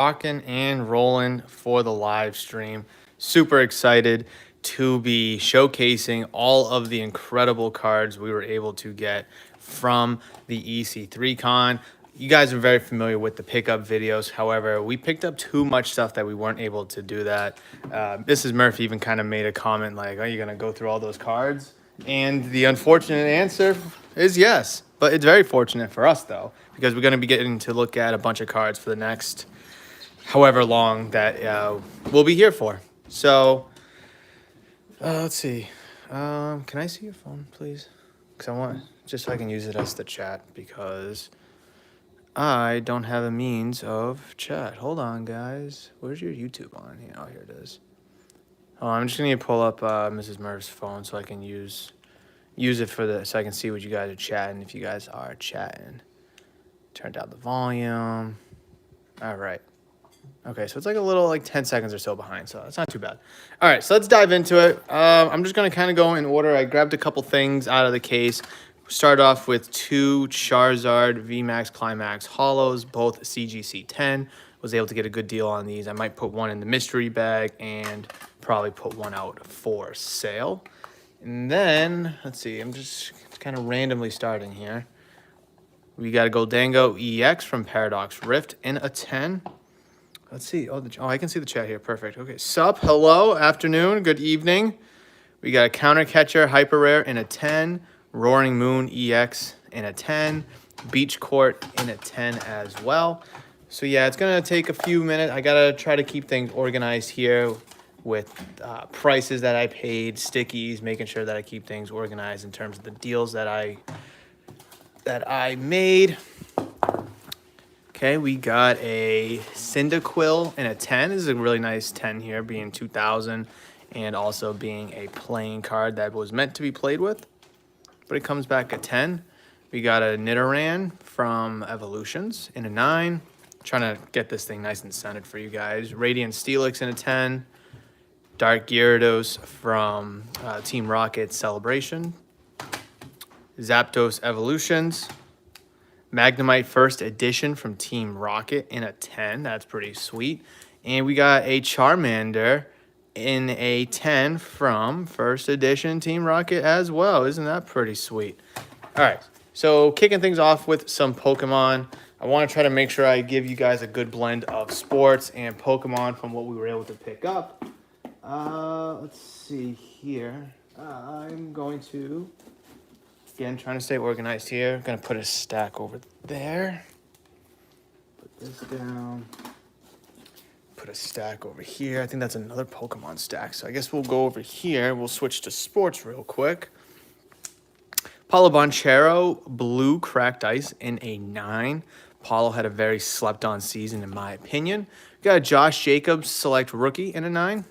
Rocking and rolling for the live stream. Super excited to be showcasing all of the incredible cards we were able to get from the EC3 Con. You guys are very familiar with the pickup videos. However, we picked up too much stuff that we weren't able to do that. This is Murph even kind of made a comment like, are you going to go through all those cards? And the unfortunate answer is yes. But it's very fortunate for us, though, because we're going to be getting to look at a bunch of cards for the next however long that we'll be here for. So, let's see. Can I see your phone, please? Because I want, just so I can use it as the chat, because I don't have a means of chat. Hold on, guys. Where's your YouTube on? Oh, here it is. Oh, I'm just gonna pull up Mrs. Murph's phone so I can use it for so I can see what you guys are chatting. If you guys are chatting, turn down the volume. All right. Okay, so it's like a little, like 10 seconds or so behind, so it's not too bad. All right, so let's dive into it. I'm just going to kind of go in order. I grabbed a couple things out of the case. Start off with 2 Charizard VMAX Climax Hollows, both CGC10. Was able to get a good deal on these. I might put one in the mystery bag and probably put one out for sale. And then, let's see, I'm just kind of randomly starting here. We got a Goldango EX from Paradox Rift in a 10. Let's see. Oh, I can see the chat here. Perfect. Okay. Sup. Hello. Afternoon. Good evening. We got a Counter Catcher Hyper Rare in a 10. Roaring Moon EX in a 10. Beach Court in a 10 as well. So, yeah, it's going to take a few minutes. I got to try to keep things organized here with prices that I paid, stickies, making sure that I keep things organized in terms of the deals that I made. Okay, we got a Cyndaquil in a 10. This is a really nice 10 here, being 2,000 and also being a playing card that was meant to be played with. But it comes back at 10. We got a Nidoran from Evolutions in a 9. Trying to get this thing nice and centered for you guys. Radiant Steelix in a 10. Dark Gyarados from Team Rocket Celebration. Zapdos Evolutions. Magnemite First Edition from Team Rocket in a 10. That's pretty sweet. And we got a Charmander in a 10 from First Edition Team Rocket as well. Isn't that pretty sweet? All right. So kicking things off with some Pokemon. I want to try to make sure I give you guys a good blend of sports and Pokemon from what we were able to pick up. Let's see here. I'm going to... Again, trying to stay organized here. I'm going to put a stack over there. Put this down. Put a stack over here. I think that's another Pokemon stack. So I guess we'll go over here. We'll switch to sports real quick. Paulo Bonchero, Blue Cracked Ice in a 9. Paulo had a very slept-on season, in my opinion. We got a Josh Jacobs Select Rookie in a 9.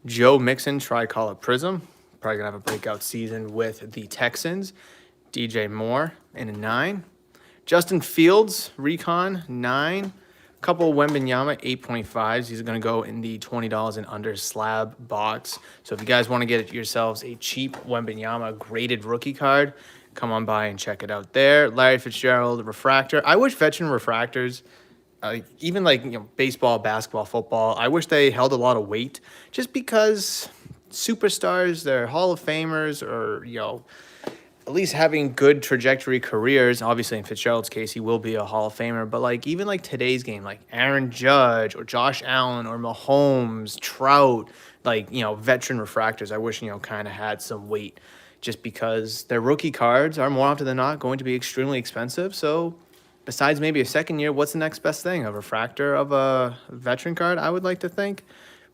Joe Mixon Tricolor Prism. Probably going to have a breakout season with the Texans. DJ Moore in a 9. Justin Fields, Recon, 9. Couple Wembenyama, 8.5s. These are going to go in the $20 and under slab box. So if you guys want to get yourselves a cheap Wembenyama graded rookie card, come on by and check it out there. Larry Fitzgerald, Refractor. I wish veteran refractors, even like baseball, basketball, football, I wish they held a lot of weight just because... superstars, they're Hall of Famers, or at least having good trajectory careers. Obviously, in Fitzgerald's case, he will be a Hall of Famer. But even today's game, like Aaron Judge or Josh Allen or Mahomes, Trout, veteran refractors, I wish kind of had some weight, just because their rookie cards are more often than not going to be extremely expensive. So, besides maybe a second year, what's the next best thing? A refractor of a veteran card, I would like to think.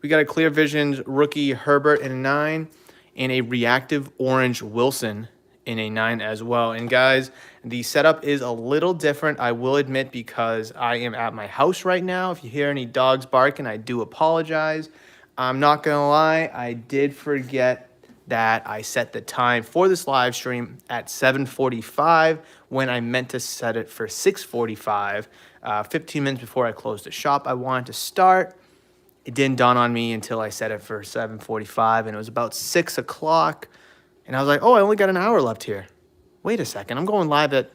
We got a Clear Visions rookie Herbert in a 9 and a Reactive Orange Wilson in a 9 as well. And guys, the setup is a little different, I will admit, because I am at my house right now. If you hear any dogs barking, I do apologize. I'm not going to lie, I did forget that I set the time for this live stream at 7:45 when I meant to set it for 6:45. 15 minutes before I closed the shop, I wanted to start. It didn't dawn on me until I set it for 7:45, and it was about 6 o'clock. And I was like, oh, I only got an hour left here. Wait a second, I'm going live at,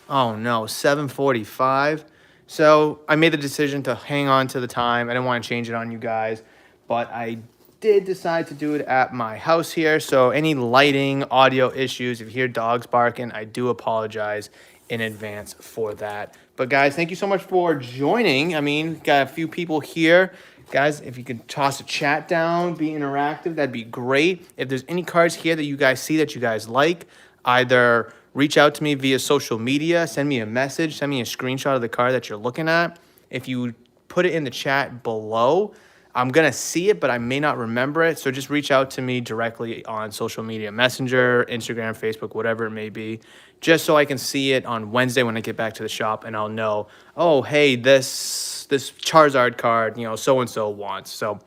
oh no, 7:45. So I made the decision to hang on to the time. I didn't want to change it on you guys, but I did decide to do it at my house here. So any lighting, audio issues, if you hear dogs barking, I do apologize in advance for that. But guys, thank you so much for joining. I mean, got a few people here. Guys, if you could toss a chat down, be interactive, that'd be great. If there's any cards here that you guys see that you guys like, either reach out to me via social media, send me a message, send me a screenshot of the card that you're looking at. If you put it in the chat below, I'm going to see it, but I may not remember it. So just reach out to me directly on social media, Messenger, Instagram, Facebook, whatever it may be, just so I can see it on Wednesday when I get back to the shop and I'll know, oh, hey, this Charizard card, you know, so-and-so wants. So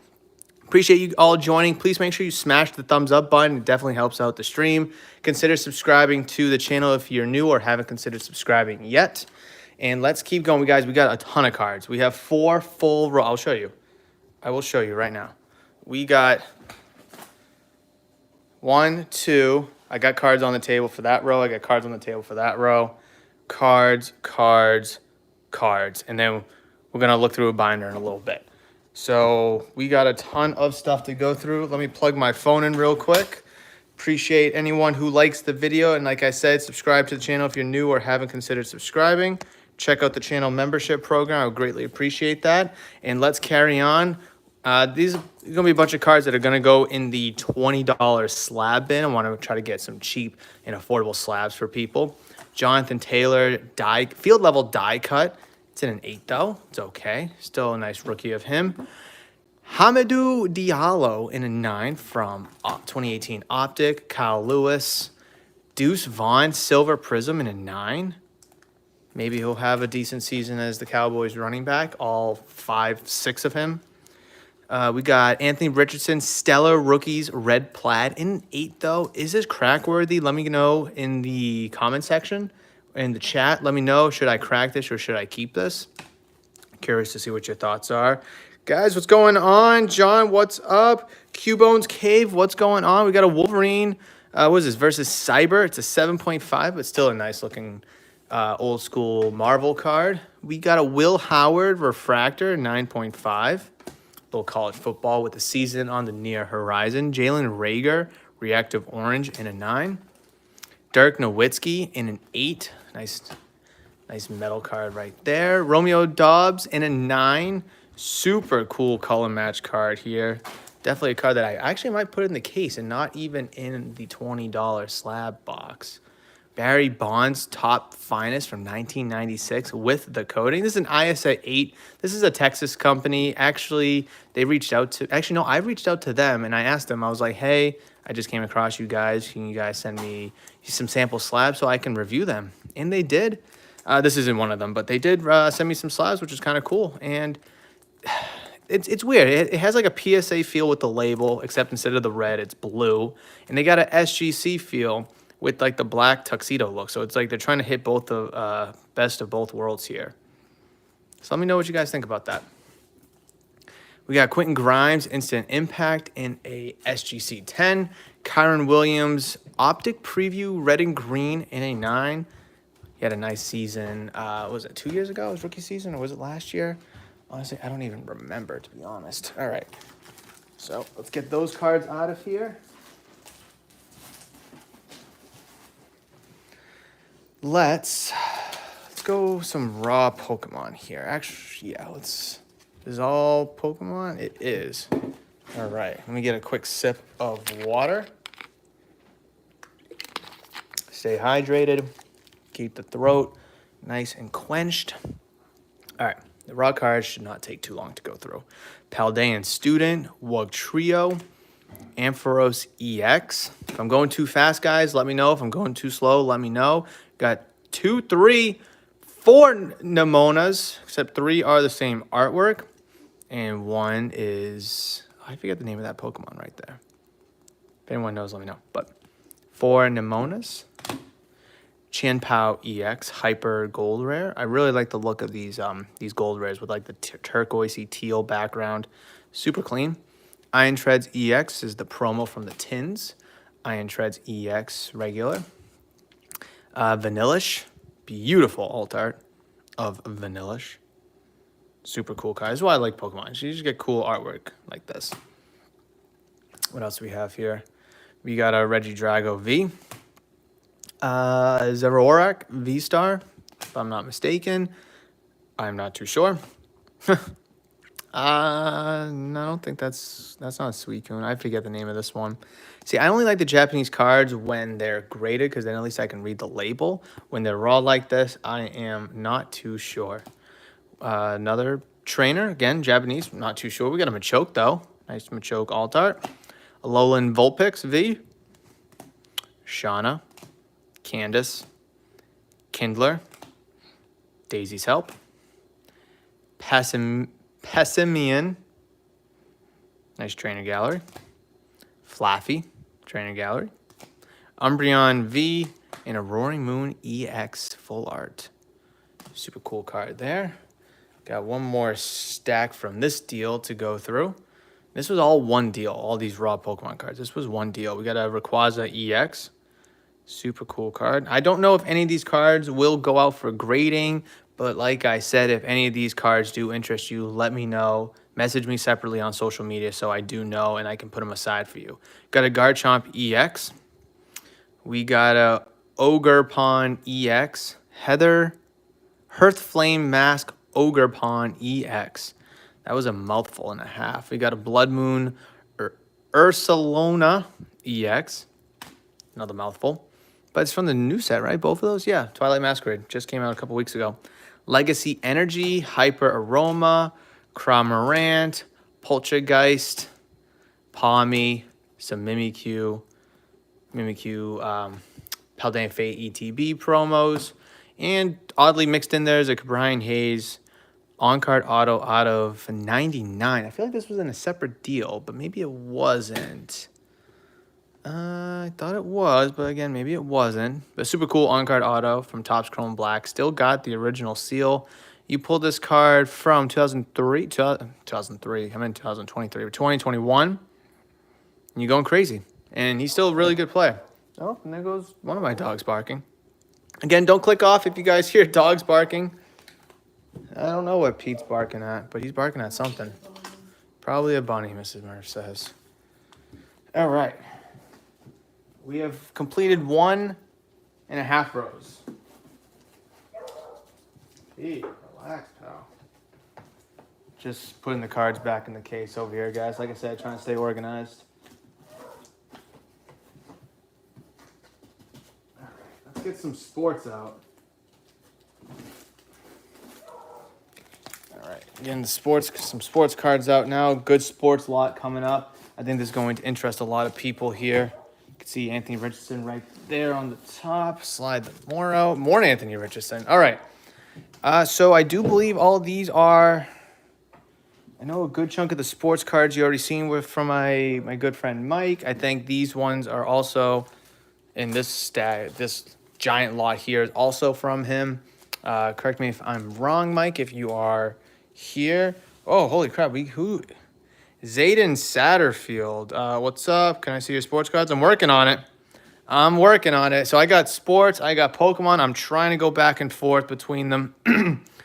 appreciate you all joining. Please make sure you smash the thumbs up button. It definitely helps out the stream. Consider subscribing to the channel if you're new or haven't considered subscribing yet. And let's keep going, guys. We got a ton of cards. We have 4 full row. I'll show you. I will show you right now. We got 1, 2. I got cards on the table for that row. I got cards on the table for that row. Cards, cards, cards. And then we're going to look through a binder in a little bit. So we got a ton of stuff to go through. Let me plug my phone in real quick. Appreciate anyone who likes the video. And like I said, subscribe to the channel if you're new or haven't considered subscribing. Check out the channel membership program. I would greatly appreciate that. And let's carry on. These are going to be a bunch of cards that are going to go in the $20 slab bin. I want to try to get some cheap and affordable slabs for people. Jonathan Taylor field level die cut. It's in an 8 though. It's okay. Still a nice rookie of him. Hamidou Diallo in a 9 from 2018 Optic. Kyle Lewis. Deuce Vaughn Silver Prism in a 9. Maybe he'll have a decent season as the Cowboys running back. All 5, 6 of him. We got Anthony Richardson, Stellar Rookies, Red Plaid in an 8 though. Is this crack worthy? Let me know in the comment section, in the chat. Let me know, should I crack this or should I keep this? Curious to see what your thoughts are. Guys, what's going on? John, what's up? Q-Bones Cave, what's going on? We got a Wolverine, what is this, versus Cyber. It's a 7.5, but still a nice looking old school Marvel card. We got a Will Howard Refractor, 9.5. Little college football with the season on the near horizon. Jalen Reagor, Reactive Orange in a 9. Dirk Nowitzki in an 8. Nice metal card right there. Romeo Dobbs in a 9. Super cool color match card here. Definitely a card that I actually might put in the case and not even in the $20 slab box. Barry Bonds, Top Finest from 1996 with the coating. This is an ISA 8. This is a Texas company. Actually, they reached out to... Actually, no, I reached out to them, and I asked them. I was like, hey, I just came across you guys. Can you guys send me some sample slabs so I can review them? And they did. This isn't one of them, but they did send me some slabs, which is kind of cool. And it's weird. It has like a PSA feel with the label, except instead of the red, it's blue. And they got a SGC feel with like the black tuxedo look. So it's like they're trying to hit both the best of both worlds here. So let me know what you guys think about that. We got Quentin Grimes, Instant Impact in a SGC 10. Kyron Williams, Optic Preview, Red and Green in a 9. He had a nice season. Was it 2 years ago, his rookie season, or was it last year? Honestly, I don't even remember, to be honest. All right. So let's get those cards out of here. Let's go some raw Pokemon here. Actually, yeah, Is all Pokemon? It is. All right, let me get a quick sip of water. Stay hydrated. Keep the throat nice and quenched. All right, the raw cards should not take too long to go through. Paldean Student, Wug Trio, Ampharos EX. If I'm going too fast, guys, let me know. If I'm going too slow, let me know. Got 2, 3, 4 Nemonas, except 3 are the same artwork. And 1 is, I forget the name of that Pokemon right there. If anyone knows, let me know. But 4 Nemonas. Chien-Pao EX Hyper Gold Rare. I really like the look of these gold rares with like the turquoisey teal background. Super clean. Iron Treads EX is the promo from the tins. Iron Treads EX regular. Vanillish. Beautiful alt art of Vanillish. Super cool card. This is why I like Pokemon. You just get cool artwork like this. What else do we have here? We got a Regidrago V. Zeraorak V-Star, if I'm not mistaken. I'm not too sure. No, I don't think that's not a Suicune. I forget the name of this one. See, I only like the Japanese cards when they're graded because then at least I can read the label. When they're raw like this, I am not too sure. Another trainer, again, Japanese, not too sure. We got a Machoke, though. Nice Machoke Alt-Art. Alolan Vulpix V. Shauna. Candace. Kindler. Daisy's Help. Pessimian. Nice trainer gallery. Flaffy. Trainer gallery. Umbreon V. And a Roaring Moon EX full art. Super cool card there. Got one more stack from this deal to go through. This was all one deal, all these raw Pokemon cards. This was one deal. We got a Rayquaza EX. Super cool card. I don't know if any of these cards will go out for grading, but like I said, if any of these cards do interest you, let me know. Message me separately on social media so I do know and I can put them aside for you. Got a Garchomp EX. We got a Ogerpon EX. Hearthflame Mask Ogerpon EX. That was a mouthful and a half. We got a Blood Moon Ursaluna EX. Another mouthful. But it's from the new set, right? Both of those? Yeah. Twilight Masquerade. Just came out a couple weeks ago. Legacy Energy, Hyper Aroma, Cramorant, Poltergeist, Palmy, some Mimikyu, Paldean Fate ETB promos. And oddly mixed in there is a Brian Hayes on-card auto out of 99. I feel like this was in a separate deal, but maybe it wasn't. I thought it was, but again, maybe it wasn't. But super cool on-card auto from Topps Chrome Black. Still got the original seal. You pulled this card from 2023. I'm in 2023 or 2021. And you're going crazy. And he's still a really good player. Oh, and there goes one of my dogs barking. Again, don't click off if you guys hear dogs barking. I don't know what Pete's barking at, but he's barking at something. Probably a bunny, Mrs. Murph says. All right. We have completed 1.5 rows. Pete, relax, pal. Just putting the cards back in the case over here, guys. Like I said, trying to stay organized. All right, let's get some sports out. All right, getting some sports cards out now. Good sports lot coming up. I think this is going to interest a lot of people here. You can see Anthony Richardson right there on the top. Slide the more out. More Anthony Richardson. All right. So I do believe all of these are, I know a good chunk of the sports cards you already seen from my good friend Mike. I think these ones are also in this stack. This giant lot here is also from him. Correct me if I'm wrong, Mike, if you are here. Oh, holy crap. Zayden Satterfield. What's up? Can I see your sports cards? I'm working on it. So I got sports. I got Pokemon. I'm trying to go back and forth between them.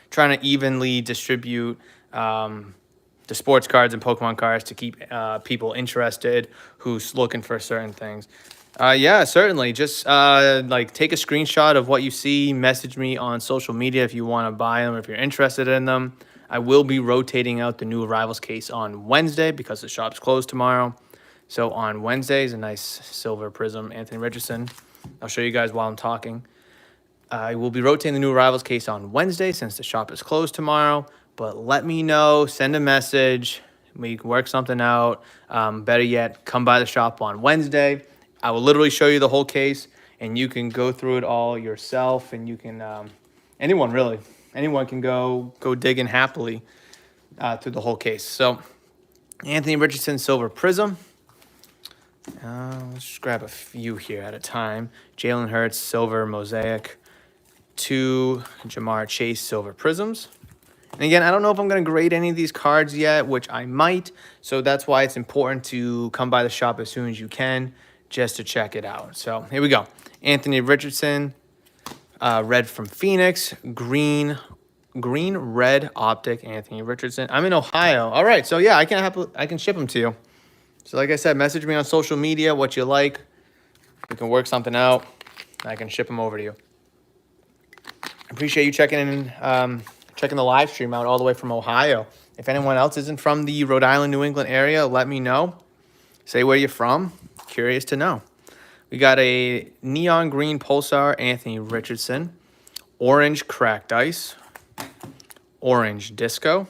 Trying to evenly distribute the sports cards and Pokemon cards to keep people interested who's looking for certain things. Yeah, certainly. Just take a screenshot of what you see. Message me on social media if you want to buy them, if you're interested in them. I will be rotating out the new Arrivals case on Wednesday because the shop's closed tomorrow. So on Wednesday is a nice silver prism, Anthony Richardson. I'll show you guys while I'm talking. I will be rotating the new Arrivals case on Wednesday since the shop is closed tomorrow. But let me know, send a message. We can work something out. Better yet, come by the shop on Wednesday. I will literally show you the whole case, and you can go through it all yourself. And you can, anyone can go digging happily through the whole case. So Anthony Richardson Silver Prism. Let's just grab a few here at a time. Jalen Hurts Silver Mosaic. 2 Jamar Chase Silver Prisms. And again, I don't know if I'm going to grade any of these cards yet, which I might. So that's why it's important to come by the shop as soon as you can just to check it out. So here we go. Anthony Richardson, red from Phoenix, green green red optic Anthony Richardson. I'm in Ohio. All right, so yeah, I can ship them to you. So like I said, message me on social media what you like. We can work something out. I can ship them over to you. Appreciate you checking in, checking the live stream out all the way from Ohio. If anyone else isn't from the Rhode Island, New England area, let me know. Say where you're from. Curious to know. We got a neon green pulsar Anthony Richardson, orange cracked ice, orange disco,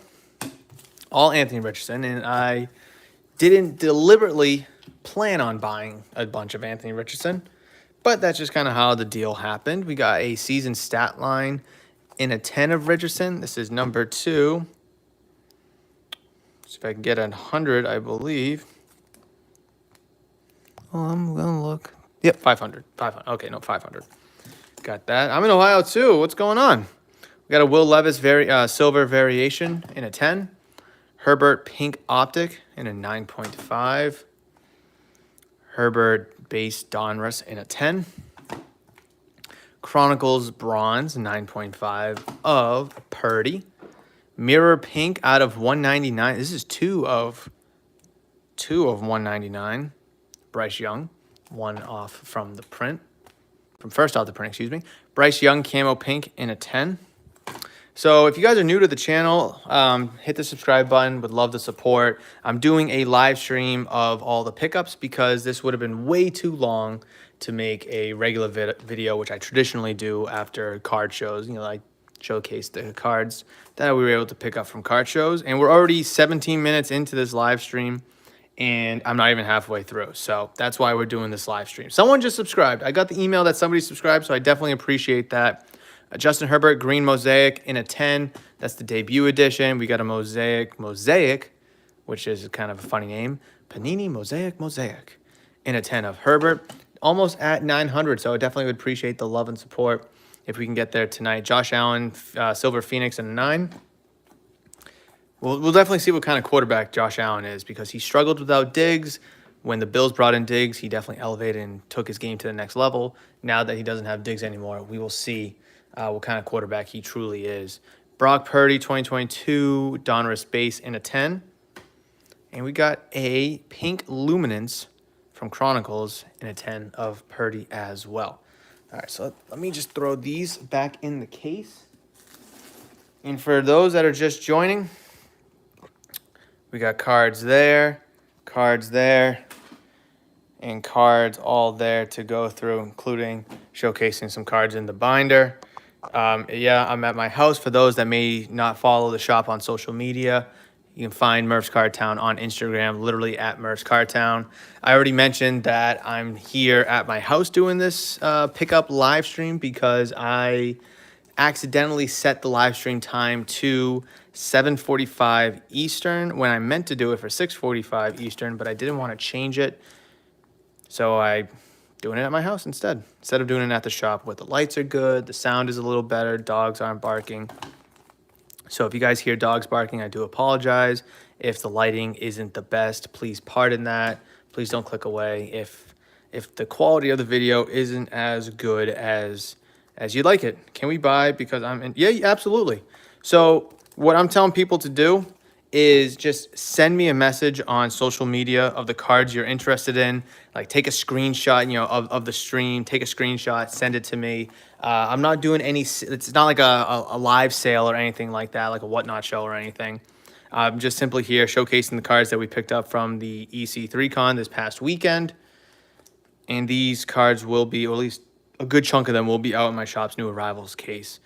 all Anthony Richardson, and I didn't deliberately plan on buying a bunch of Anthony Richardson, but that's just kind of how the deal happened. We got a season stat line in a 10 of Richardson. This is number 2. See if I can get 100, I believe. Oh, I'm going to look. Yep, 500. 500. Okay, no, 500. Got that. I'm in Ohio, too. What's going on? We got a Will Levis silver variation in a 10. Herbert pink optic in a 9.5. Herbert base Donruss in a 10. Chronicles bronze 9.5 of Purdy. Mirror pink out of 199. This is 2 of 199. Bryce Young, one off from the print. From first off the print, excuse me. Bryce Young camo pink in a 10. So if you guys are new to the channel, hit the subscribe button. Would love the support. I'm doing a live stream of all the pickups because this would have been way too long to make a regular video, which I traditionally do after card shows. You know, I showcase the cards that we were able to pick up from card shows. And we're already 17 minutes into this live stream, and I'm not even halfway through. So that's why we're doing this live stream. Someone just subscribed. I got the email that somebody subscribed, so I definitely appreciate that. Justin Herbert, green mosaic in a 10. That's the debut edition. We got a mosaic, which is kind of a funny name. Panini Mosaic in a 10 of Herbert. Almost at 900, so I definitely would appreciate the love and support if we can get there tonight. Josh Allen, Silver Phoenix in a 9. We'll definitely see what kind of quarterback Josh Allen is because he struggled without Diggs. When the Bills brought in Diggs, he definitely elevated and took his game to the next level. Now that he doesn't have Diggs anymore, we will see what kind of quarterback he truly is. Brock Purdy, 2022, Donruss base in a 10. And we got a pink luminance from Chronicles in a 10 of Purdy as well. All right, so let me just throw these back in the case. And for those that are just joining, we got cards there, and cards all there to go through, including showcasing some cards in the binder. Yeah, I'm at my house. For those that may not follow the shop on social media, you can find Murph's Card Town on Instagram, literally at Murph's Card Town. I already mentioned that I'm here at my house doing this pickup live stream because I accidentally set the live stream time to 7:45 Eastern when I meant to do it for 6:45 Eastern, but I didn't want to change it. So I doing it at my house instead of doing it at the shop where the lights are good, the sound is a little better, dogs aren't barking. So if you guys hear dogs barking, I do apologize. If the lighting isn't the best, please pardon that. Please don't click away if the quality of the video isn't as good as you'd like it. Can we buy? Because yeah, absolutely. So what I'm telling people to do is just send me a message on social media of the cards you're interested in. Like take a screenshot, of the stream, take a screenshot, send it to me. I'm not doing any, it's not like a live sale or anything like that, like a whatnot show or anything. I'm just simply here showcasing the cards that we picked up from the EC3 Con this past weekend. And these cards will be, or at least a good chunk of them will be out in my shop's new arrivals case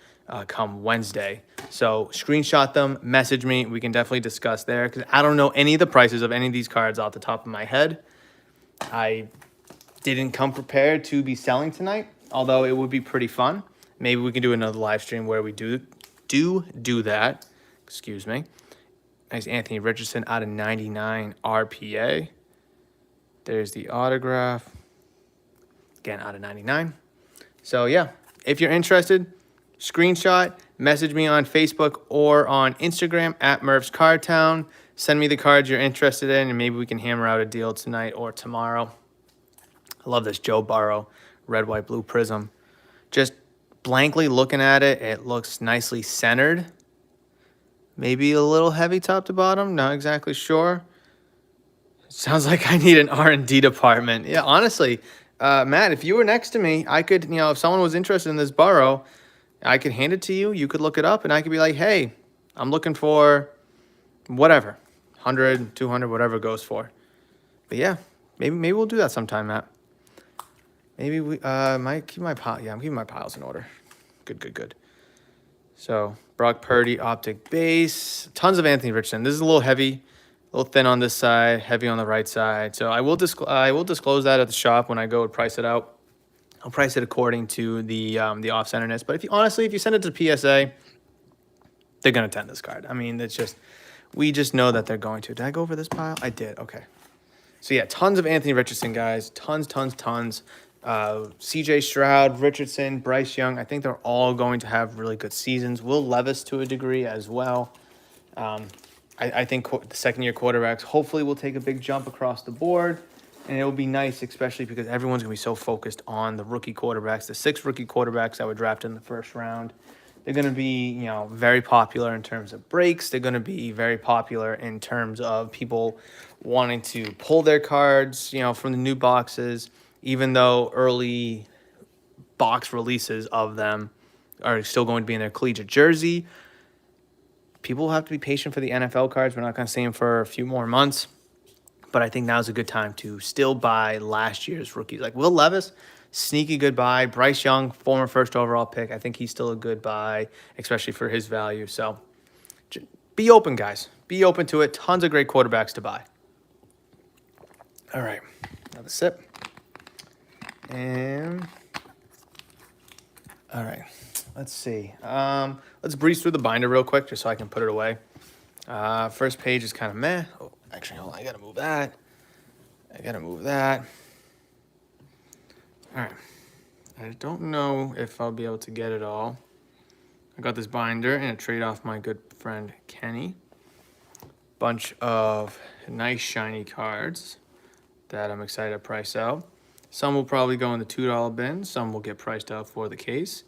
come Wednesday. So screenshot them, message me. We can definitely discuss there because I don't know any of the prices of any of these cards off the top of my head. I didn't come prepared to be selling tonight, although it would be pretty fun. Maybe we can do another live stream where we do that. Excuse me. Nice Anthony Richardson out of 99 RPA. There's the autograph. Again, out of 99. So yeah, if you're interested, screenshot, message me on Facebook or on Instagram at Murph's Card Town. Send me the cards you're interested in, and maybe we can hammer out a deal tonight or tomorrow. I love this Joe Burrow red, white, blue prism. Just blankly looking at it, it looks nicely centered. Maybe a little heavy top to bottom. Not exactly sure. Sounds like I need an R&D department. Yeah, honestly, Matt, if you were next to me, I could, if someone was interested in this burrow, I could hand it to you. You could look it up, and I could be like, hey, I'm looking for whatever, 100, 200, whatever it goes for. But yeah, maybe we'll do that sometime, Matt. Maybe we might keep my pile. Yeah, I'm keeping my piles in order. Good. So Brock Purdy, optic base, tons of Anthony Richardson. This is a little heavy, a little thin on this side, heavy on the right side. So I will disclose that at the shop when I go and price it out. I'll price it according to the off-centerness. But if you send it to PSA, they're gonna tend this card. I mean, we just know that they're going to. Did I go over this pile? I did. Okay. So yeah, tons of Anthony Richardson guys. Tons. CJ Stroud, Richardson, Bryce Young. I think they're all going to have really good seasons. Will Levis to a degree as well. I think the second-year quarterbacks hopefully will take a big jump across the board. And it will be nice, especially because everyone's going to be so focused on the rookie quarterbacks, the 6 rookie quarterbacks that were drafted in the first round. They're going to be, very popular in terms of breaks. They're going to be very popular in terms of people wanting to pull their cards, from the new boxes, even though early box releases of them are still going to be in their collegiate jersey. People will have to be patient for the NFL cards. We're not going to see them for a few more months. But I think now's a good time to still buy last year's rookies. Like Will Levis, sneaky good buy. Bryce Young, former first overall pick. I think he's still a good buy, especially for his value. So be open, guys. Be open to it. Tons of great quarterbacks to buy. All right. Another sip. And all right. Let's see. Let's breeze through the binder real quick just so I can put it away. First page is kind of meh. Oh, actually, hold on. I got to move that. All right. I don't know if I'll be able to get it all. I got this binder and a trade off my good friend Kenny. Bunch of nice shiny cards that I'm excited to price out. Some will probably go in the $2 bin. Some will get priced out for the case.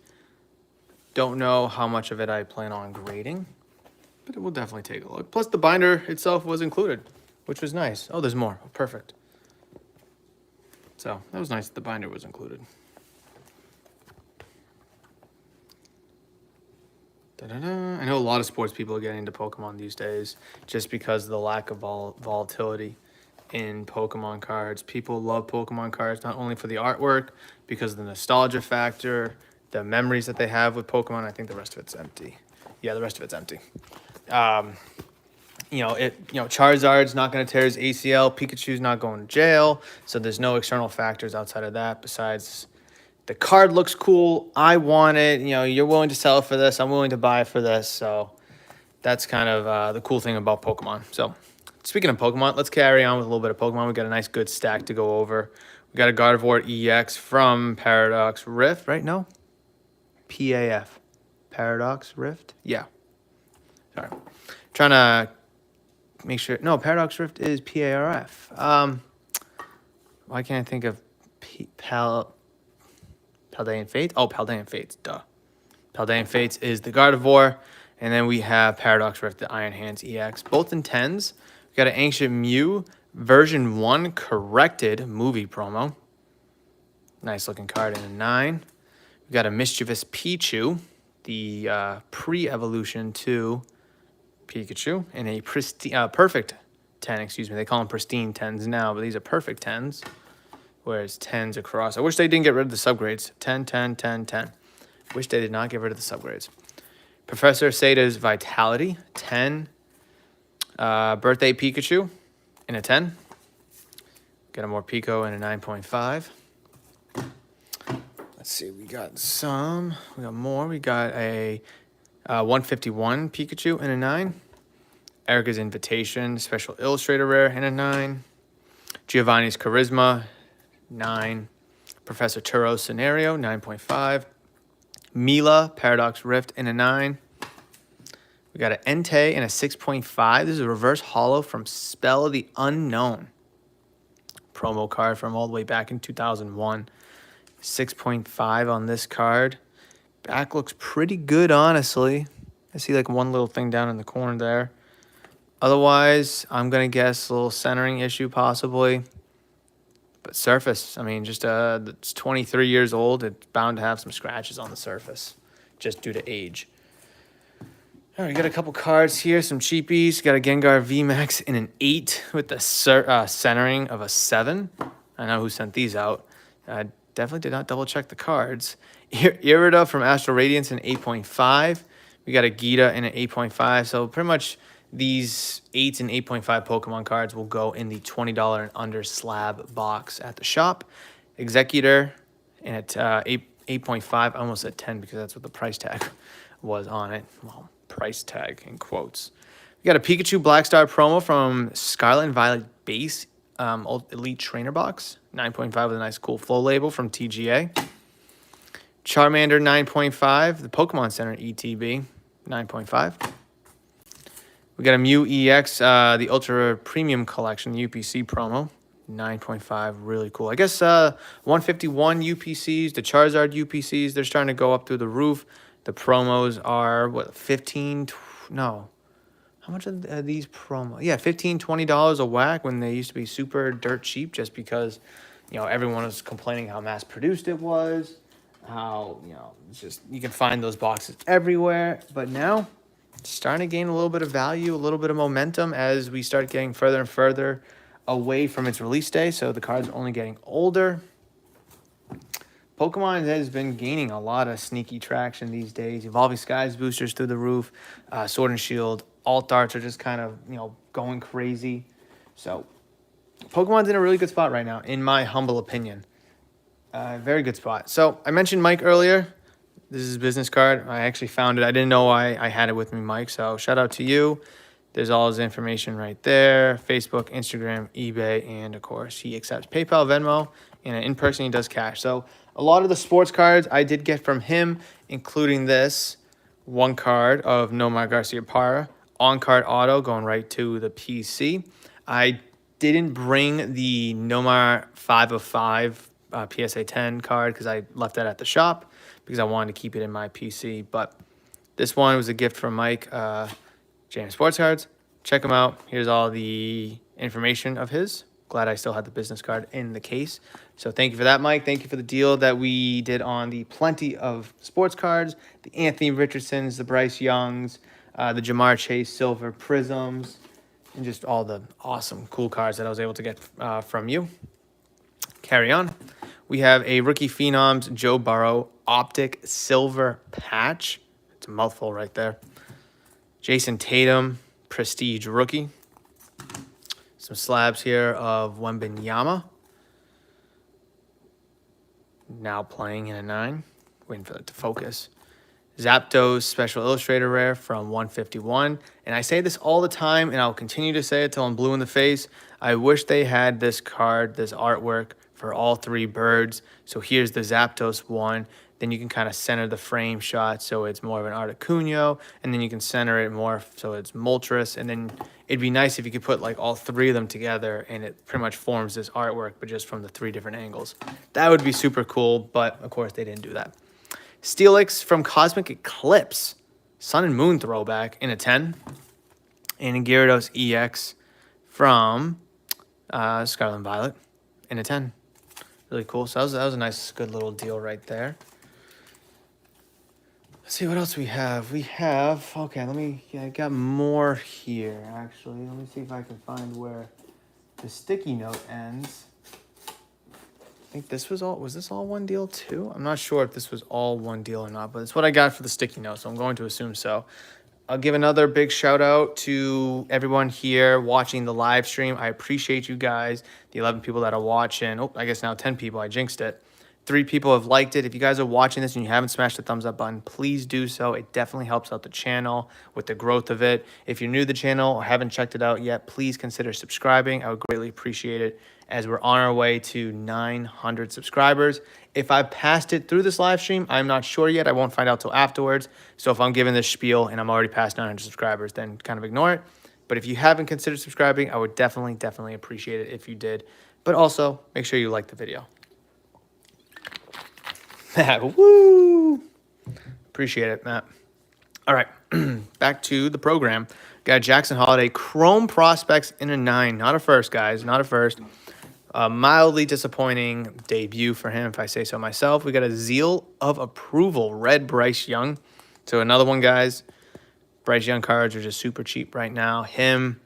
Don't know how much of it I plan on grading, but it will definitely take a look. Plus, the binder itself was included, which was nice. Oh, there's more. Oh, perfect. So that was nice that the binder was included. I know a lot of sports people are getting into Pokemon these days just because of the lack of volatility in Pokemon cards. People love Pokemon cards not only for the artwork, because of the nostalgia factor, the memories that they have with Pokemon. I think the rest of it's empty. Yeah, the rest of it's empty. Charizard's not going to tear his ACL. Pikachu's not going to jail. So there's no external factors outside of that besides the card looks cool. I want it. You're willing to sell it for this. I'm willing to buy it for this. So that's kind of the cool thing about Pokemon. So speaking of Pokemon, let's carry on with a little bit of Pokemon. We got a nice good stack to go over. We got a Gardevoir EX from Paradox Rift, right? No? PAF. Paradox Rift? Yeah. Sorry. Trying to make sure. No, Paradox Rift is PARF. Why can't I think of Paldean Fates? Oh, Paldean Fates. Duh. Paldean Fates is the Gardevoir. And then we have Paradox Rift, the Iron Hands EX. Both in 10s. We got an Ancient Mew version 1 corrected movie promo. Nice looking card in a 9. We got a Mischievous Pichu, the pre-evolution to Pikachu, in a perfect 10, They call them pristine 10s now, but these are perfect 10s, whereas 10s across. I wish they didn't get rid of the subgrades. 10, 10, 10, 10. Wish they did not get rid of the subgrades. Professor Sada's Vitality, 10. Birthday Pikachu in a 10. Got a more Pico in a 9.5. Let's see, we got more. We got a 151 Pikachu in a 9. Erica's Invitation, Special Illustrator Rare in a 9. Giovanni's Charisma, 9. Professor Turo's Scenario, 9.5. Mila, Paradox Rift in a 9. We got an Entei in a 6.5. This is a reverse holo from Spell of the Unknown. Promo card from all the way back in 2001. 6.5 on this card. Back looks pretty good, honestly. I see like one little thing down in the corner there. Otherwise, I'm going to guess a little centering issue possibly. But surface, I mean, just it's 23 years old. It's bound to have some scratches on the surface just due to age. All right, got a couple cards here, some cheapies. Got a Gengar VMAX in an 8 with the centering of a 7. I know who sent these out. I definitely did not double check the cards. Irida from Astral Radiance in 8.5. We got a Gita in an 8.5. So pretty much these 8 and 8.5 Pokemon cards will go in the $20 and under slab box at the shop. Executor and at 8.5. I almost said 10 because that's what the price tag was on it. Well, price tag in quotes. We got a Pikachu Black Star promo from Scarlet and Violet Base Elite Trainer Box. 9.5 with a nice cool flow label from TGA. Charmander 9.5. The Pokemon Center ETB 9.5. We got a Mew EX, the Ultra Premium Collection, UPC promo, 9.5, really cool. I guess 151 UPCs, the Charizard UPCs, they're starting to go up through the roof. The promos are, what, 15, no. How much are these promos? Yeah, $15, $20 a whack when they used to be super dirt cheap just because, everyone was complaining how mass-produced it was, how, it's just, you can find those boxes everywhere. But now, starting to gain a little bit of value, a little bit of momentum as we start getting further and further away from its release day. So the card's only getting older. Pokemon has been gaining a lot of sneaky traction these days. Evolving Skies boosters through the roof. Sword and Shield alt arts are just kind of, going crazy. So Pokemon's in a really good spot right now, in my humble opinion. Very good spot. So I mentioned Mike earlier. This is his business card. I actually found it. I didn't know I had it with me, Mike. So shout out to you. There's all his information right there. Facebook, Instagram, eBay, and of course, he accepts PayPal, Venmo, and in person he does cash. So a lot of the sports cards I did get from him, including this one card of Nomar Garciaparra. On-card auto going right to the PC. I didn't bring the Nomar 5 of 5 PSA 10 card because I left that at the shop because I wanted to keep it in my PC. But this one was a gift from Mike, James Sports Cards. Check him out. Here's all the information of his. Glad I still had the business card in the case. So thank you for that, Mike. Thank you for the deal that we did on the plenty of sports cards, the Anthony Richardsons, the Bryce Youngs, the Jamar Chase Silver Prisms, and just all the awesome, cool cards that I was able to get from you. Carry on. We have a Rookie Phenoms Joe Burrow Optic Silver Patch. It's a mouthful right there. Jason Tatum Prestige Rookie. Some slabs here of Wembenyama. Now playing in a 9. Waiting for it to focus. Zapdos Special Illustrator Rare from 151. And I say this all the time, and I'll continue to say it till I'm blue in the face. I wish they had this card, this artwork, for all 3 birds. So here's the Zapdos one. Then you can kind of center the frame shot so it's more of an Articuno. And then you can center it more so it's Moltres. And then it'd be nice if you could put like all 3 of them together and it pretty much forms this artwork, but just from the 3 different angles. That would be super cool, but of course they didn't do that. Steelix from Cosmic Eclipse. Sun and Moon throwback in a 10. And Gyarados EX from Scarlet and Violet in a 10. Really cool. So that was a nice, good little deal right there. Let's see what else we have. We have, okay, I got more here, actually. Let me see if I can find where the sticky note ends. I think this was this all one deal too? I'm not sure if this was all one deal or not, but it's what I got for the sticky note, so I'm going to assume so. I'll give another big shout out to everyone here watching the live stream. I appreciate you guys, the 11 people that are watching. Oh, I guess now 10 people. I jinxed it. 3 people have liked it. If you guys are watching this and you haven't smashed the thumbs up button, please do so. It definitely helps out the channel with the growth of it. If you're new to the channel or haven't checked it out yet, please consider subscribing. I would greatly appreciate it as we're on our way to 900 subscribers. If I passed it through this live stream, I'm not sure yet. I won't find out till afterwards. So if I'm giving this spiel and I'm already past 900 subscribers, then kind of ignore it. But if you haven't considered subscribing, I would definitely appreciate it if you did. But also, make sure you like the video. Matt, woo! Appreciate it, Matt. All right, back to the program. Got Jackson Holiday, Chrome Prospects in a 9. Not a first, guys. Not a first. Mildly disappointing debut for him, if I say so myself. We got a Zeal of Approval, Red Bryce Young. So another one, guys. Bryce Young cards are just super cheap right now. Him,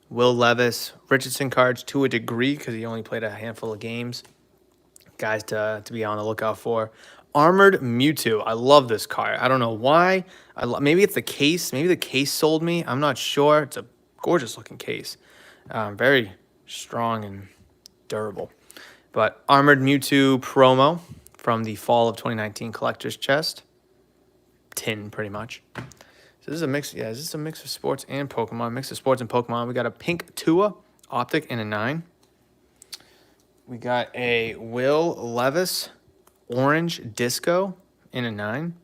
Will Levis, Richardson cards to a degree because he only played a handful of games. Guys to be on the lookout for. Armored Mewtwo. I love this card. I don't know why. Maybe it's the case. Maybe the case sold me. I'm not sure. It's a gorgeous looking case. Very strong and durable. But Armored Mewtwo promo from the fall of 2019 collector's chest. Tin, pretty much. So this is a mix. Yeah, this is a mix of sports and Pokemon. Mix of sports and Pokemon. We got a pink Tua Optic in a 9. We got a Will Levis Orange Disco in a 9.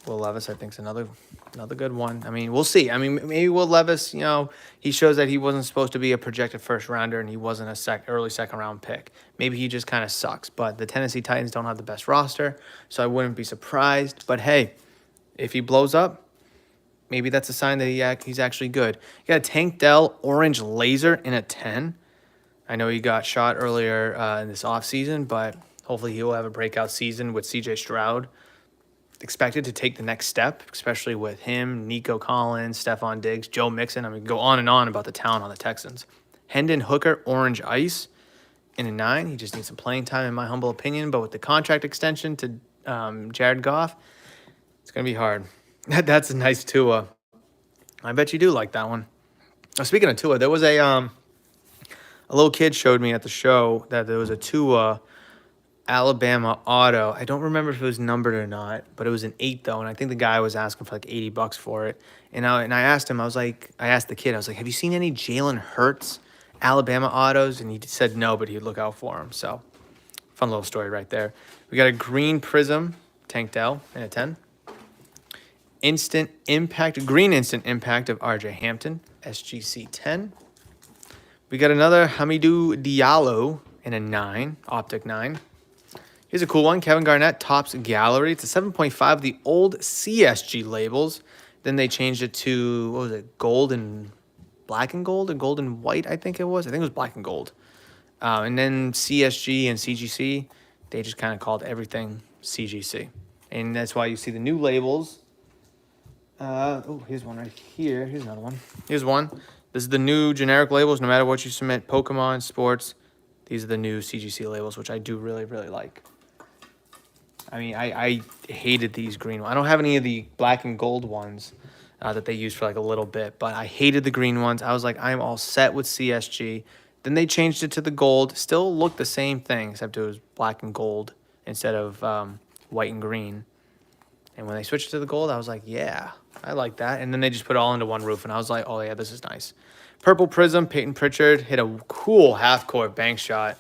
Will Levis, I think, is another good one. I mean, we'll see. I mean, maybe Will Levis, you know, he shows that he wasn't supposed to be a projected first rounder and he wasn't a early second round pick. Maybe he just kind of sucks. But the Tennessee Titans don't have the best roster, so I wouldn't be surprised. But hey, if he blows up, maybe that's a sign that he's actually good. You got a Tank Dell Orange Laser in a 10. I know he got shot earlier in this offseason, but hopefully he'll have a breakout season with C.J. Stroud. Expected to take the next step, especially with him, Nico Collins, Stephon Diggs, Joe Mixon. I mean, go on and on about the talent on the Texans. Hendon Hooker, Orange Ice in a 9. He just needs some playing time, in my humble opinion. But with the contract extension to Jared Goff, it's going to be hard. That's a nice Tua. I bet you do like that one. Now, speaking of Tua, there was a little kid showed me at the show that there was a Tua Alabama auto. I don't remember if it was numbered or not, but it was an 8 though, and I think the guy was asking for like $80 for it. And I asked him, I asked the kid, I was like, have you seen any Jalen Hurts Alabama autos? And he said no, but he'd look out for him. So fun little story right there. We got a green Prism Tank Dell in a 10. Instant Impact, green Instant Impact of RJ Hampton, SGC 10. We got another Hamidou Diallo in a 9, Optic 9. Here's a cool one, Kevin Garnett, Topps Gallery. It's a 7.5, the old CSG labels. Then they changed it to, what was it, gold and black and gold, and gold and white, I think it was. I think it was black and gold. And then CSG and CGC, they just kind of called everything CGC. And that's why you see the new labels. Here's one right here. Here's another one. Here's one. This is the new generic labels, no matter what you submit, Pokemon, sports. These are the new CGC labels, which I do really, really like. I mean, I hated these green ones. I don't have any of the black and gold ones that they used for like a little bit, but I hated the green ones. I was like, I'm all set with CSG. Then they changed it to the gold. Still looked the same thing, except it was black and gold instead of white and green. And when they switched it to the gold, I was like, yeah, I like that. And then they just put it all into one roof, and I was like, oh, yeah, this is nice. Purple Prism, Peyton Pritchard hit a cool half-court bank shot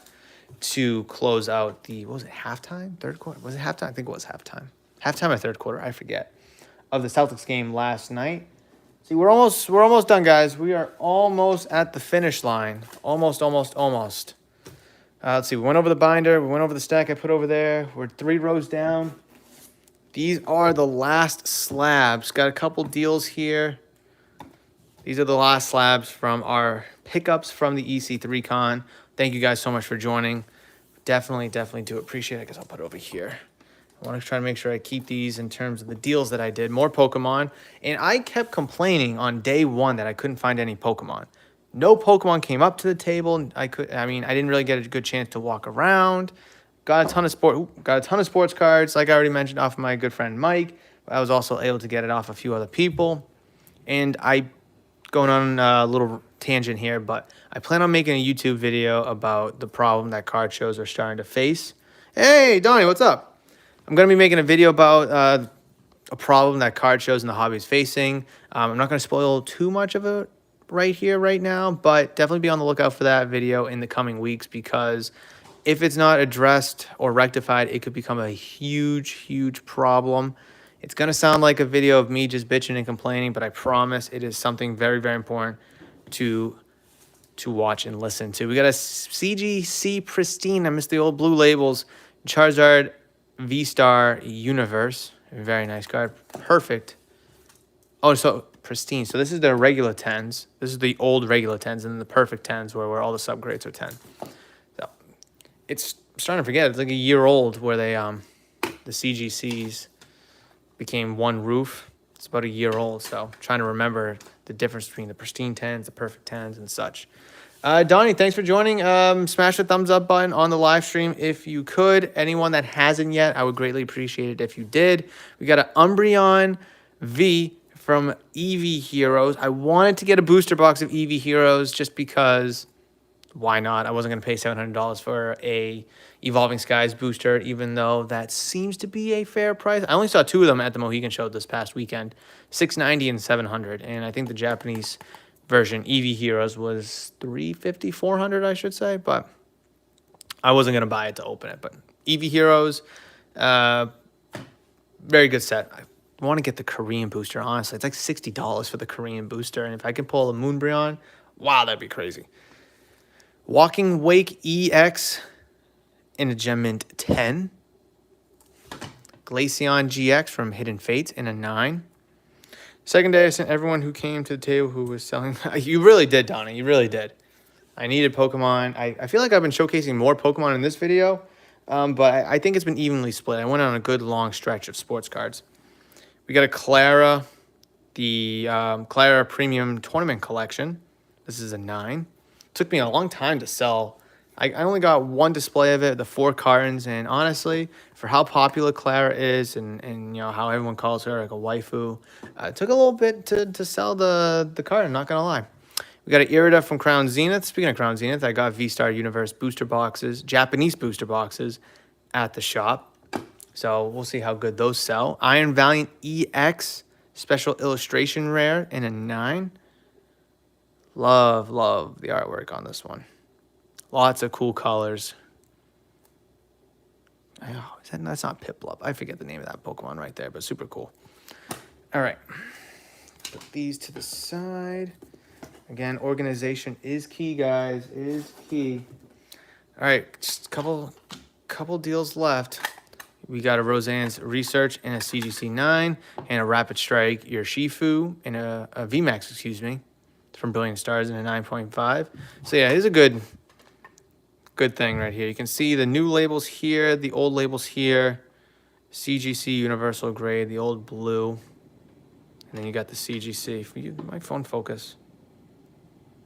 to close out the, what was it, halftime? Third quarter? Was it halftime? I think it was halftime. Halftime or third quarter, I forget, of the Celtics game last night. See, we're almost done, guys. We are almost at the finish line. Almost. Let's see. We went over the binder. We went over the stack I put over there. We're 3 rows down. These are the last slabs. Got a couple deals here. These are the last slabs from our pickups from the EC3 Con. Thank you guys so much for joining. Definitely do appreciate it. I guess I'll put it over here. I want to try to make sure I keep these in terms of the deals that I did. More Pokemon. And I kept complaining on day 1 that I couldn't find any Pokemon. No Pokemon came up to the table. I didn't really get a good chance to walk around. Got a ton of sports cards, like I already mentioned, off of my good friend Mike. I was also able to get it off a few other people. And going on a little tangent here, but I plan on making a YouTube video about the problem that card shows are starting to face. Hey, Donnie, what's up? I'm going to be making a video about a problem that card shows in the hobby is facing. I'm not going to spoil too much of it right now, but definitely be on the lookout for that video in the coming weeks, because if it's not addressed or rectified, it could become a huge problem. It's going to sound like a video of me just bitching and complaining, but I promise it is something very, very important to watch and listen to. We got a CGC Pristine. I missed the old blue labels. Charizard V-Star Universe. Very nice card. Perfect Oh, so pristine. So this is the regular 10s. This is the old regular 10s, and then the perfect 10s where all the subgrades are 10. So it's I'm starting to forget. It's like a year old where they the CGCs became one roof. It's about a year old, so I'm trying to remember the difference between the pristine 10s, the perfect 10s, and such. Donnie, thanks for joining. Smash the thumbs up button on the live stream if you could. Anyone that hasn't yet, I would greatly appreciate it if you did. We got an Umbreon V from EV Heroes. I wanted to get a booster box of EV Heroes just because why not? I wasn't going to pay $700 for a Evolving Skies booster, even though that seems to be a fair price. I only saw 2 of them at the Mohegan show this past weekend, $690 and $700, and I think the Japanese version EV Heroes was $350, $400, I should say, but I wasn't going to buy it to open it. But EV Heroes, very good set. I want to get the Korean booster, honestly. It's like $60 for the Korean booster, and if I can pull a Moonbreon, wow, that'd be crazy. Walking Wake EX in a Gem Mint 10. Glaceon GX from Hidden Fates in a 9. Second day, I sent everyone who came to the table who was selling. You really did, Donnie. You really did. I needed Pokemon. I feel like I've been showcasing more Pokemon in this video, but I think it's been evenly split. I went on a good long stretch of sports cards. We got a Clara, the Clara Premium Tournament Collection. This is a 9. Took me a long time to sell. I only got one display of it, the 4 cartons, and honestly, for how popular Clara is and you know how everyone calls her like a waifu, it took a little bit to sell the carton, not gonna lie. We got an Irida from Crown Zenith. Speaking of Crown Zenith, I got V-Star Universe booster boxes, Japanese booster boxes at the shop. So we'll see how good those sell. Iron Valiant EX Special Illustration Rare in a 9. Love the artwork on this one. Lots of cool colors. Oh, that's not Piplup. I forget the name of that Pokemon right there, but super cool. All right. Put these to the side. Again, organization is key, guys. Is key. All right, just a couple deals left. We got a Roseanne's Research in a CGC 9 and a Rapid Strike Urshifu in a VMAX, excuse me, from Brilliant Stars in a 9.5. So yeah, here's a good thing right here. You can see the new labels here, the old labels here, CGC Universal Grade, the old blue, and then you got the CGC. My phone focus.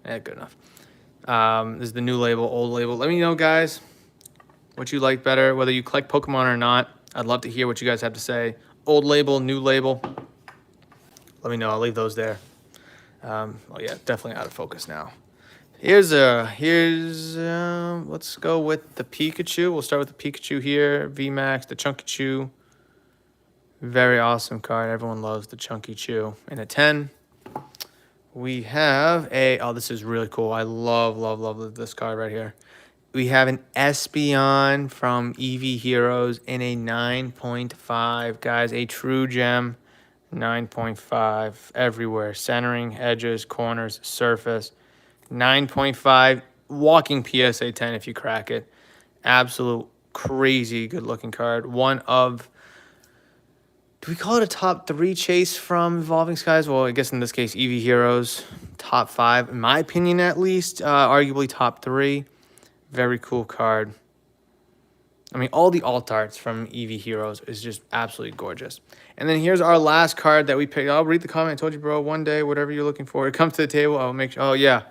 Yeah, good enough. This is the new label, old label. Let me know, guys, what you like better, whether you collect Pokemon or not. I'd love to hear what you guys have to say. Old label, new label. Let me know. I'll leave those there. Oh yeah, definitely out of focus now. Here's let's go with the Pikachu. We'll start with the Pikachu here. VMAX, the Chunky Chew. Very awesome card. Everyone loves the Chunky Chew. In a 10. We have this is really cool. I love this card right here. We have an Espeon from EV Heroes in a 9.5. Guys, a true gem. 9.5 everywhere. Centering, edges, corners, surface. 9.5. Walking PSA 10 if you crack it. Absolute crazy good looking card. One of, do we call it a top 3 chase from Evolving Skies? Well, I guess in this case, EV Heroes, top 5, in my opinion at least. Arguably top 3. Very cool card. I mean, all the alt arts from EV Heroes is just absolutely gorgeous. And then here's our last card that we picked. I'll read the comment. I told you, bro, one day, whatever you're looking for, it comes to the table. I'll make sure. Oh, yeah.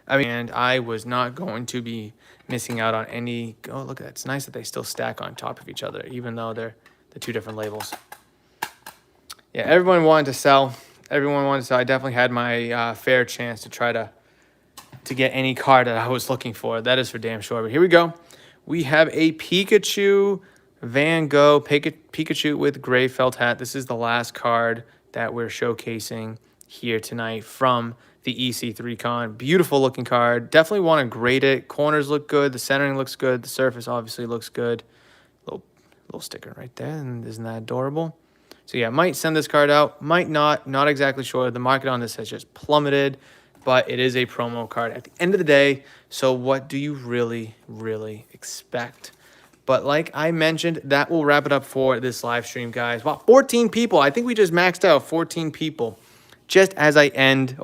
I mean, and I was not going to be missing out on any. Oh, look at that. It's nice that they still stack on top of each other, even though they're the 2 different labels. Yeah, everyone wanted to sell. Everyone wanted to sell. I definitely had my fair chance to try to get any card that I was looking for. That is for damn sure. But here we go. We have a Pikachu Van Gogh, Pikachu with gray felt hat. This is the last card that we're showcasing here tonight from the EC3 Con. Beautiful looking card. Definitely want to grade it. Corners look good. The centering looks good. The surface obviously looks good. Little sticker right there. And isn't that adorable? So yeah, might send this card out. Might not. Not exactly sure. The market on this has just plummeted. But it is a promo card at the end of the day. So what do you really, really expect? But like I mentioned, that will wrap it up for this live stream, guys. Wow, 14 people. I think we just maxed out 14 people. just as I end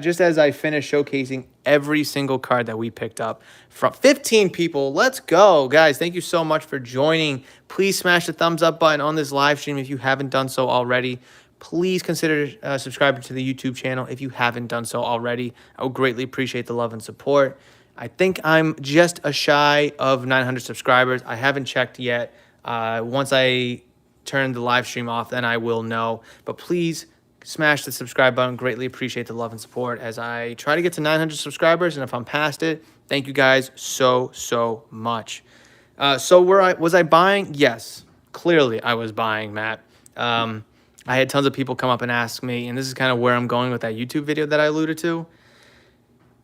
just as I finish showcasing every single card that we picked up from 15 people. Let's go, guys. Thank you so much for joining. Please smash the thumbs up button on this live stream if you haven't done so already. Please consider subscribing to the YouTube channel if you haven't done so already. I would greatly appreciate the love and support. I think I'm just a shy of 900 subscribers. I haven't checked yet. Once I turn the live stream off, then I will know. But please smash the subscribe button. Greatly appreciate the love and support as I try to get to 900 subscribers. And if I'm past it, thank you guys so much. So was I buying? Yes, clearly I was buying, Matt. I had tons of people come up and ask me, and this is kind of where I'm going with that YouTube video that I alluded to.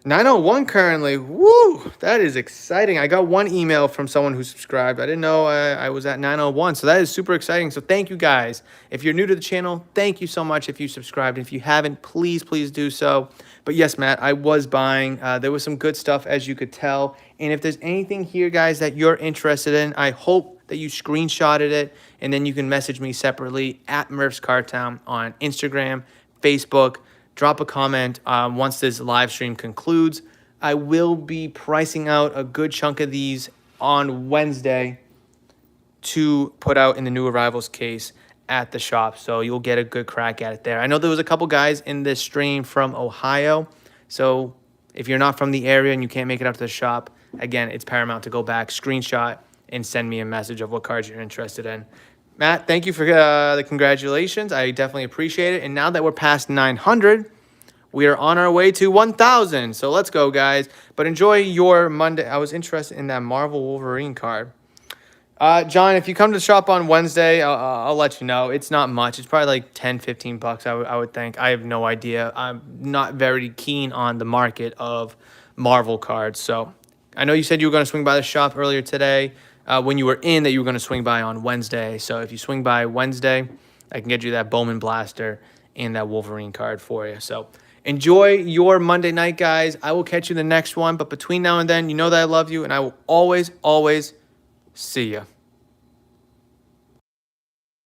901 currently. Woo! That is exciting. I got one email from someone who subscribed. I didn't know I was at 901, so that is super exciting. So thank you guys. If you're new to the channel, thank you so much if you subscribed. If you haven't, please do so. But yes, Matt, I was buying. There was some good stuff, as you could tell. And if there's anything here, guys, that you're interested in, I hope that you screenshotted it, and then you can message me separately at Murph's Card Town on Instagram, Facebook. Drop a comment once this live stream concludes. I will be pricing out a good chunk of these on Wednesday to put out in the new arrivals case at the shop, so you'll get a good crack at it there. I know there was a couple guys in this stream from Ohio, so if you're not from the area and you can't make it out to the shop, again, it's paramount to go back, screenshot, and send me a message of what cards you're interested in. Matt, thank you for the congratulations. I definitely appreciate it. And now that we're past 900, we are on our way to 1,000. So let's go, guys. But enjoy your Monday. I was interested in that Marvel Wolverine card. John, if you come to the shop on Wednesday, I'll let you know. It's not much. It's probably like 10, 15 bucks, I would think. I have no idea. I'm not very keen on the market of Marvel cards. So I know you said you were going to swing by the shop earlier today. When you were in, that you were going to swing by on Wednesday. So if you swing by Wednesday, I can get you that Bowman Blaster and that Wolverine card for you. So enjoy your Monday night, guys. I will catch you in the next one. But between now and then, you know that I love you, and I will always see you.